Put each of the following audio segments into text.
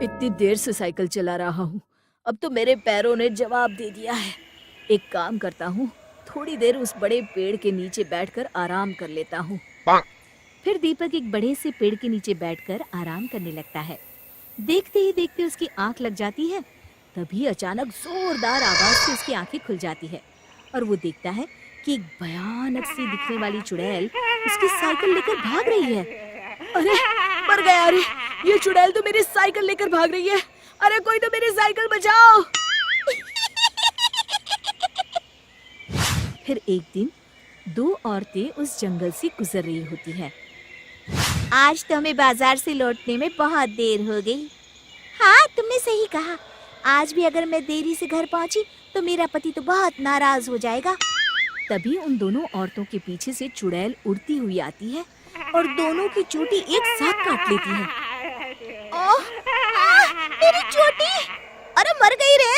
इतनी देर से साइकिल चला रहा हूँ। अब तो मेरे पैरों ने जवाब दे दिया है। एक काम करता हूँ, थोड़ी देर उस बड़े पेड़ के नीचे बैठकर आराम कर लेता हूँ। फिर दीपक एक बड़े से पेड़ के नीचे बैठकर आराम करने लगता है। देखते ही देखते उसकी आंख लग जाती है। तभी अचानक जोरदार आवाज से उसकी आंखें खुल जाती है और वो देखता है कि एक भयानक सी दिखने वाली चुड़ैल उसकी साइकिल लेकर भाग रही है। अरे मर गया! अरे ये चुड़ैल तो मेरी साइकिल लेकर भाग रही है। अरे कोई तो मेरी साइकिल बचाओ! फिर एक दिन दो औरतें उस जंगल से गुजर रही होती हैं। आज तो हमें बाजार से लौटने में बहुत देर हो गई। हाँ, तुमने सही कहा। आज भी अगर मैं देरी से घर पहुंची तो मेरा पति तो बहुत नाराज हो जाएगा। तभी उन दोनों औरतों के पीछे से चुड़ैल उड़ती हुई आती है और दोनों की चोटी एक साथ काट लेती है। ओह, मेरी चोटी! अरे मर गई रे!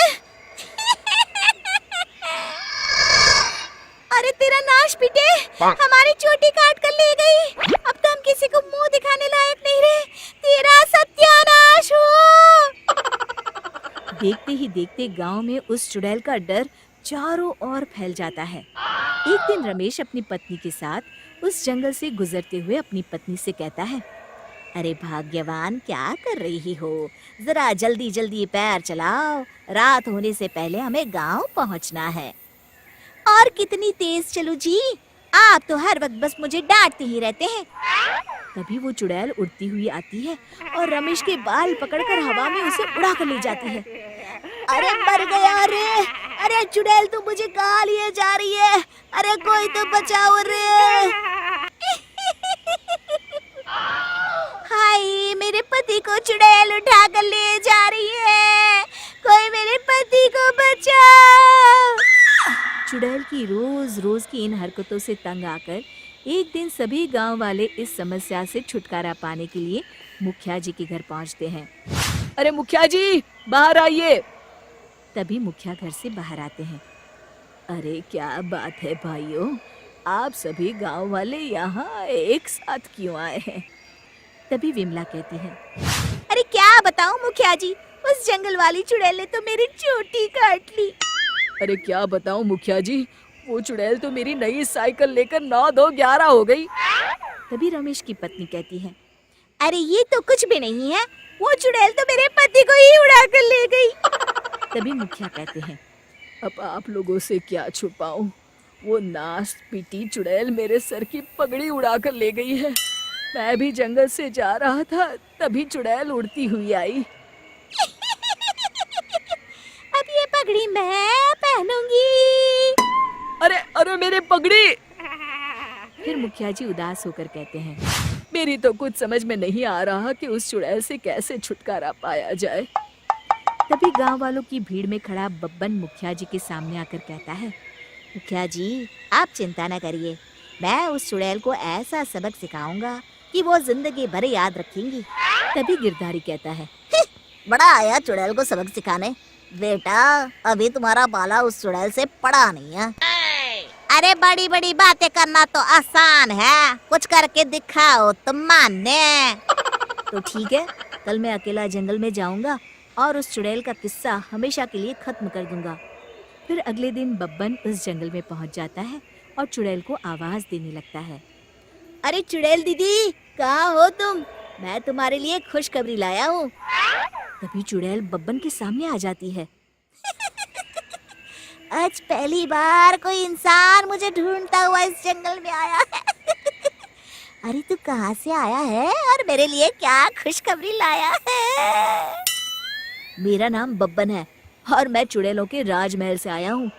अरे तेरा नाश पिटे! हमारी चोटी काट कर ले गई। अब तो हम किसी को मुंह दिखाने लायक नहीं रहे। तेरा सत्यानाश हो! देखते ही देखते गांव में उस चुड़ैल का डर चारों ओर फैल जाता है। एक दिन रमेश अपनी पत्नी के साथ उस जंगल से गुजरते हुए अपनी पत्नी से कहता है, अरे भाग्यवान, क्या कर रही हो? जरा जल्दी जल्दी पैर चलाओ, रात होने से पहले हमें गांव पहुंचना है। और कितनी तेज चलूं जी? आप तो हर वक्त बस मुझे डांटते ही रहते हैं। तभी वो चुड़ैल उड़ती हुई आती है और रमेश के बाल पकड़कर हवा में उसे उड़ा कर ले जाती है। अरे मर गया रे! अरे चुड़ैल तो मुझे कहाँ लिए जा रही है? अरे कोई तो बचाओ रे! हाय, मेरे पति को चुड़ैल उठा कर ले जा रही है। कोई मेरे पति को बचाओ! चुड़ैल की रोज रोज की इन हरकतों से तंग आकर एक दिन सभी गांव वाले इस समस्या से छुटकारा पाने के लिए मुखिया जी के घर पहुंचते हैं। अरे मुखिया जी, बाहर आइए! तभी मुखिया घर से बाहर आते हैं। अरे क्या बात है भाइयों, आप सभी गांव वाले यहाँ एक साथ क्यों आए हैं? तभी विमला कहती है, अरे क्या बताऊं मुखिया जी, उस जंगल वाली चुड़ैल ने तो मेरी चोटी काट ली। अरे क्या बताऊं मुखिया जी, वो चुड़ैल तो मेरी नई साइकिल लेकर 9-2-11 हो गई। तभी रमेश की पत्नी कहती है, अरे ये तो कुछ भी नहीं है, वो चुड़ैल तो मेरे पति को ही उड़ा कर ले गई। तभी मुखिया कहते हैं, अब आप लोगों से क्या छुपाऊं, वो नाश पीटी चुड़ैल मेरे सर की पगड़ी उड़ा कर ले गई है। मैं भी जंगल से जा रहा था, तभी चुड़ैल उड़ती हुई आई। अब ये पगड़ी मैं पहनूंगी। अरे अरे मेरे पगड़ी! फिर मुखिया जी उदास होकर कहते हैं, मेरी तो कुछ समझ में नहीं आ रहा कि उस चुड़ैल से कैसे छुटकारा पाया जाए। तभी गांव वालों की भीड़ में खड़ा बब्बन मुखिया जी के सामने आकर कहता है, मुखिया जी, आप चिंता न करिए, मैं उस चुड़ैल को ऐसा सबक सिखाऊंगा कि वो जिंदगी भर याद रखेंगी। तभी गिरधारी कहता है, बड़ा आया चुड़ैल को सबक सिखाने। बेटा, अभी तुम्हारा बाला उस चुड़ैल से पड़ा नहीं है। अरे बड़ी बड़ी बातें करना तो आसान है, कुछ करके दिखाओ तुम माने। तो ठीक है, कल मैं अकेला जंगल में जाऊंगा और उस चुड़ैल का किस्सा हमेशा के लिए खत्म कर दूंगा। फिर अगले दिन बब्बन उस जंगल में पहुंच जाता है और चुड़ैल को आवाज देने लगता है, अरे चुड़ैल दीदी, कहाँ हो तुम? मैं तुम्हारे लिए खुशखबरी लाया हूँ। तभी चुड़ैल बब्बन के सामने आ जाती है। आज पहली बार कोई इंसान मुझे ढूंढता हुआ इस जंगल में आया है। अरे तू कहाँ से आया है और मेरे लिए क्या खुशखबरी लाया है? मेरा नाम बब्बन है और मैं चुड़ैलों के राजमहल से आया हूँ।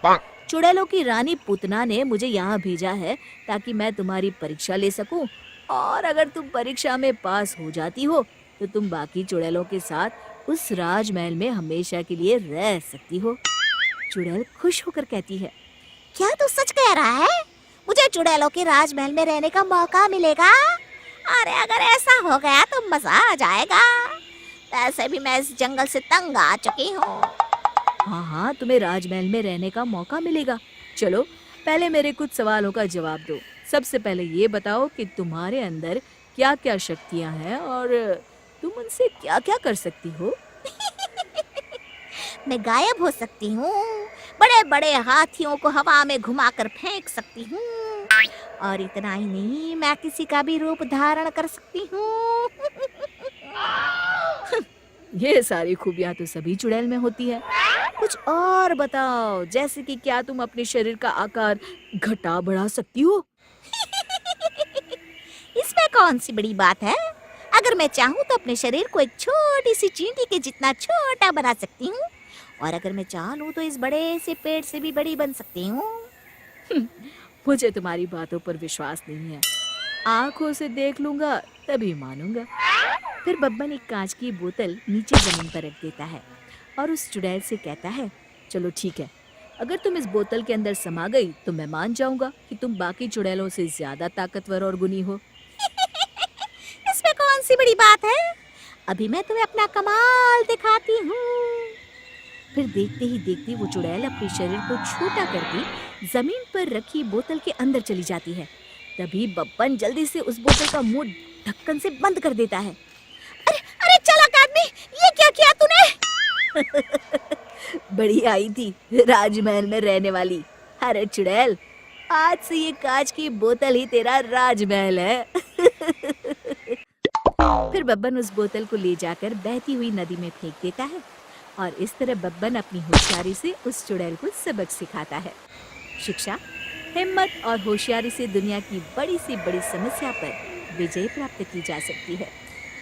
चुड़ैलों की रानी पूतना ने मुझे यहाँ भेजा है ताकि मैं तुम्हारी परीक्षा ले सकूं, और अगर तुम परीक्षा में पास हो जाती हो तो तुम बाकी चुड़ैलों के साथ उस राजमहल में हमेशा के लिए रह सकती हो। चुड़ैल खुश होकर कहती है, क्या तू सच कह रहा है? मुझे चुड़ैलों के राजमहल में रहने का मौका मिलेगा? अरे अगर ऐसा हो गया तो मजा आ जाएगा। वैसे भी मैं इस जंगल से तंग आ चुकी हूँ। हाँ हाँ, तुम्हें राजमहल में रहने का मौका मिलेगा। चलो पहले मेरे कुछ सवालों का जवाब दो। सबसे पहले ये बताओ कि तुम्हारे अंदर क्या क्या शक्तियाँ हैं और तुम उनसे क्या क्या कर सकती हो? मैं गायब हो सकती हूँ, बड़े बड़े हाथियों को हवा में घुमाकर फेंक सकती हूँ, और इतना ही नहीं, मैं किसी का भी रूप धारण कर सकती हूँ। ये सारी खूबियां तो सभी चुड़ैल में होती है। कुछ और बताओ, जैसे कि क्या तुम अपने शरीर का आकार घटा बढ़ा सकती हो? इसमें कौन सी बड़ी बात है? अगर मैं चाहूँ तो अपने शरीर को एक छोटी सी चींटी के जितना छोटा बना सकती हूँ, और अगर मैं चाह लूँ तो इस बड़े से पेड़ से भी बड़ी बन सकती हूँ। मुझे तुम्हारी बातों पर विश्वास नहीं है। आंखों से देख लूंगा तभी मानूंगा। फिर बब्बन एक कांच की बोतल नीचे जमीन पर रख देता है और उस चुड़ैल से कहता है, चलो ठीक है, अगर तुम इस बोतल के अंदर समा गई तो मैं मान जाऊंगा कि तुम बाकी चुड़ैलों से ज्यादा ताकतवर और गुनी हो। इसमें कौन सी बड़ी बात है? अभी मैं तुम्हें अपना कमाल दिखाती हूँ। फिर देखते ही देखते वो चुड़ैल अपने शरीर को छोटा करके जमीन पर रखी बोतल के अंदर चली जाती है। तभी बब्बन जल्दी से उस बोतल का मुंह ढक्कन से बंद कर देता है। अरे अरे चालाक आदमी, ये क्या किया तूने? बड़ी आई थी राजमहल में रहने वाली। अरे चुड़ैल, आज से ये कांच की बोतल ही तेरा राजमहल है। फिर बब्बन उस बोतल को ले जाकर बहती हुई नदी में फेंक देता है और इस तरह बब्बन अपनी होशियारी से उस चुड़ैल को सबक सिखाता है। शिक्षा, हिम्मत और होशियारी से दुनिया की बड़ी से बड़ी समस्या पर विजय प्राप्त की जा सकती है।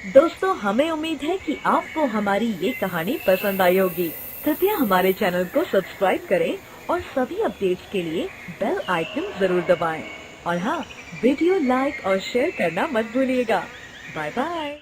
दोस्तों, हमें उम्मीद है कि आपको हमारी ये कहानी पसंद आई होगी। कृपया हमारे चैनल को सब्सक्राइब करें और सभी अपडेट्स के लिए बेल आइकन जरूर दबाएं। और हाँ, वीडियो लाइक और शेयर करना मत भूलिएगा। Bye bye.